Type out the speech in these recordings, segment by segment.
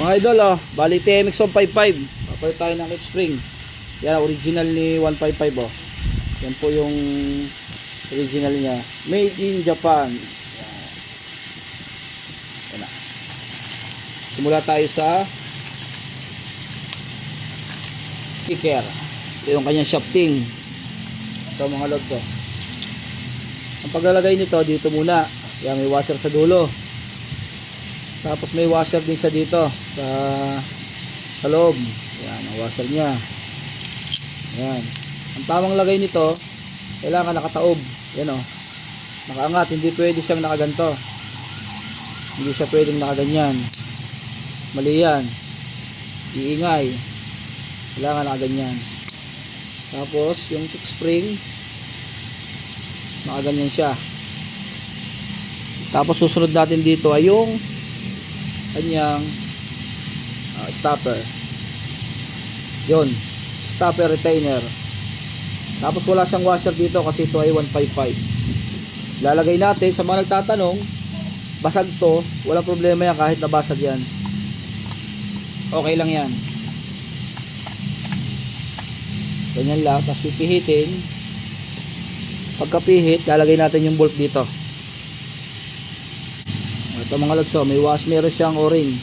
Mga idol, oh, bali TMX 155. Papalit tayo ng head spring. Yan, original ni 155, oh. Yan po yung original niya. Made in Japan. Yan na. Simula tayo sa kicker. Ito yung kanyang shafting. Ito mga lods, oh. Ang paglalagay nito, dito muna. Yan, may washer sa dulo. Tapos may washer din siya dito sa loob. Yan, ang washer niya. Yan. Ang tamang lagay nito, kailangan nakataob. Yan, oh. Nakaangat, hindi pwede siyang nakaganto. Hindi siya pwedeng nakaganyan. Mali yan. Iingay. Kailangan nakaganyan. Tapos yung kick spring, nakaganyan siya. Tapos susunod natin dito ay yung kanyang stopper. Yun, stopper retainer. Tapos wala siyang washer dito kasi ito ay 155. Lalagay natin sa mga nagtatanong, basag to, walang problema yan kahit nabasag yan. Okay lang yan. Ganyan lang, tapos pipihitin. Pagkapihit, lalagay natin yung bolt dito. Ito mga lods, may meron siyang o-ring.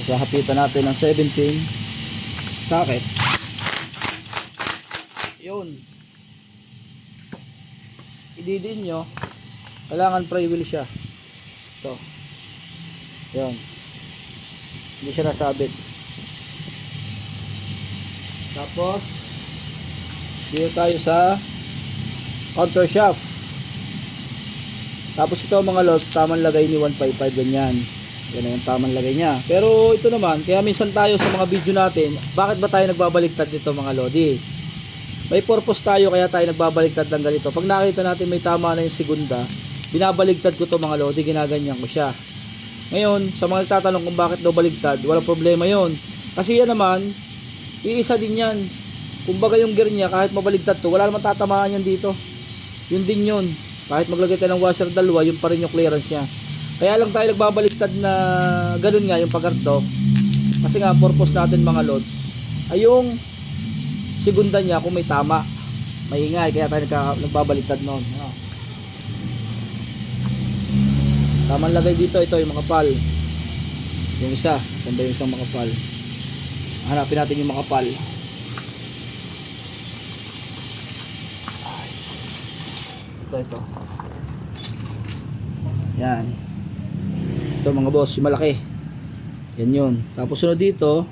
So hapitan natin ng 17 socket. Yun. Ididin nyo, kailangan pry wheel siya. Ito. Yun. Hindi siya nasabit. Tapos dito tayo sa counter shaft. Tapos ito mga lods, tamang lagay ni 155, ganyan. Yan na yung tamang lagay niya. Pero ito naman, kaya minsan tayo sa mga video natin, bakit ba tayo nagbabaliktad dito mga lodi? May purpose tayo kaya tayo nagbabaliktad ng ganito. Pag nakita natin may tama na yung segunda, binabaligtad ko to mga lodi, ginaganyan ko siya. Ngayon, sa mga nagtatanong kung bakit daw baligtad, walang problema yon. Kasi yan naman, iisa din yan. Kumbaga yung gear niya, kahit mabaligtad to, wala naman tatamaan yan dito. Yun din yun. Kahit maglagay tayo ng washer dalawa, yun pa rin yung clearance niya. Kaya lang tayo nagbabaliktad na ganun nga yung pagkarto. Kasi nga, purpose natin mga lods ay yung segunda niya kung may tama. Maingay, kaya tayo nagbabaliktad noon. Tamang lagay dito, ito yung makapal. Yung isa, saan ba yung isang makapal? Hanapin natin yung makapal. Ito. Yan. Ito mga boss, yung malaki. Yan yun. Tapos sunod dito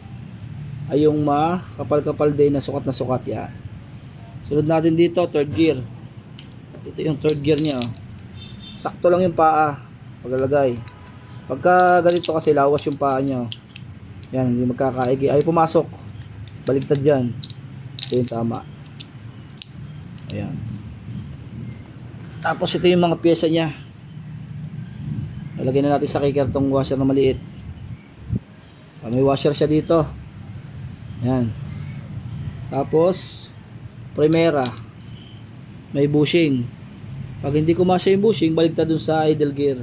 ay yung makapal-kapal din na sukat. Yan. Sunod natin dito, third gear. Ito yung third gear niya. Oh. Sakto lang yung paa paglalagay. Pagka ganito kasi lawas yung paa niya. Oh. Yan, hindi magkakaigi. Ay pumasok. Baligtad dyan. Ito yung tama. Ayan. Tapos ito yung mga pyesa niya. Lalagyan na natin sa kicker tong washer na maliit. May washer siya dito. Ayan. Tapos primera. May bushing. Pag hindi kumasya yung bushing, baligtad dun sa idle gear.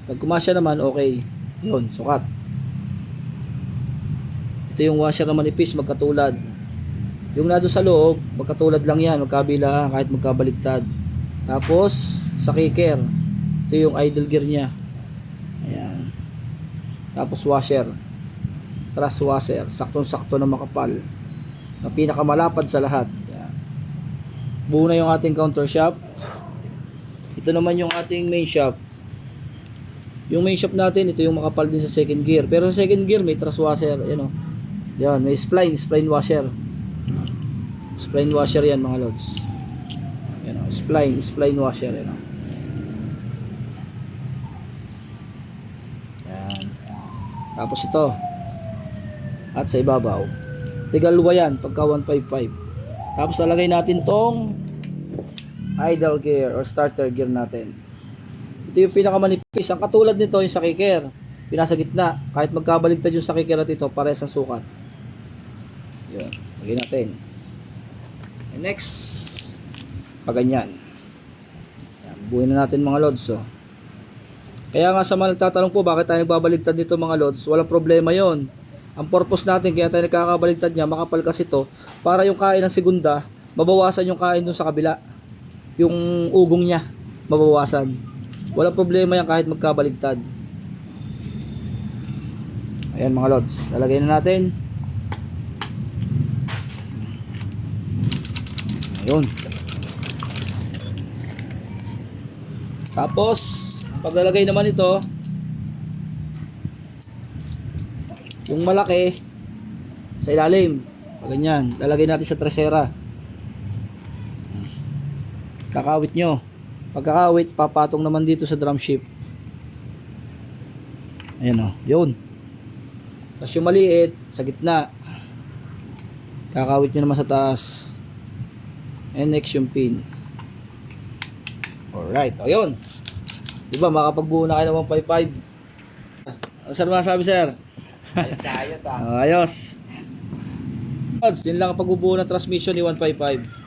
Pag kumasya naman, okay. Yun, sukat. Ito yung washer na manipis, magkatulad. Yung na doon sa loob, magkatulad lang yan, magkabila kahit magkabaligtad. Tapos sa kicker, ito yung idle gear nya. Ayan. Tapos washer, truss washer, saktong-sakto na makapal, na pinakamalapad sa lahat. Ayan. Buo na yung ating counter shaft. Ito naman yung ating main shaft. Yung main shaft natin, ito yung makapal din sa second gear. Pero sa second gear may truss washer. Ayan, oh. Yan, may spline washer. Spline washer yan mga lods. Yan, oh. Spline washer yan, oh. Yan. Tapos ito. At sa ibabaw. Tigalwa yan pagka 155. Tapos lalagay natin tong idle gear or starter gear natin. Ito yung pinakamanipis. Ang katulad nito yung sa kicker, pinasa gitna. Kahit magkabaligtad yung sa kicker at ito, parehas ang sukat. Yun, lagyan natin. And next, paganyan. Buuin na natin mga lods. Oh. Kaya nga sa mga nagtatanong po bakit tayo nagbabaligtad dito mga lods, walang problema yon. Ang purpose natin kaya tayo nagkakabaligtad niya, makapal kasi to, para yung kain ng segunda, mabawasan yung kain dun sa kabila. Yung ugong niya, mabawasan. Walang problema yan kahit magkabaligtad. Ayan mga lods, lalagay na natin. Ayun. Tapos, paglalagay naman ito, yung malaki sa ilalim, ganyan, lalagay natin sa trasera. Kakawit nyo. Pagkakawit, papatong naman dito sa drum shift. Ayan o, yun. Tapos yung maliit, sa gitna. Kakawit nyo naman sa taas. And next yung pin. Alright, o yun. Diba, makapagbuo na kayo ng 155. Ano sir masabi sir? Ayos, ayos ah. Ayos. Yun lang ang pagbubuo ng transmission ni 155.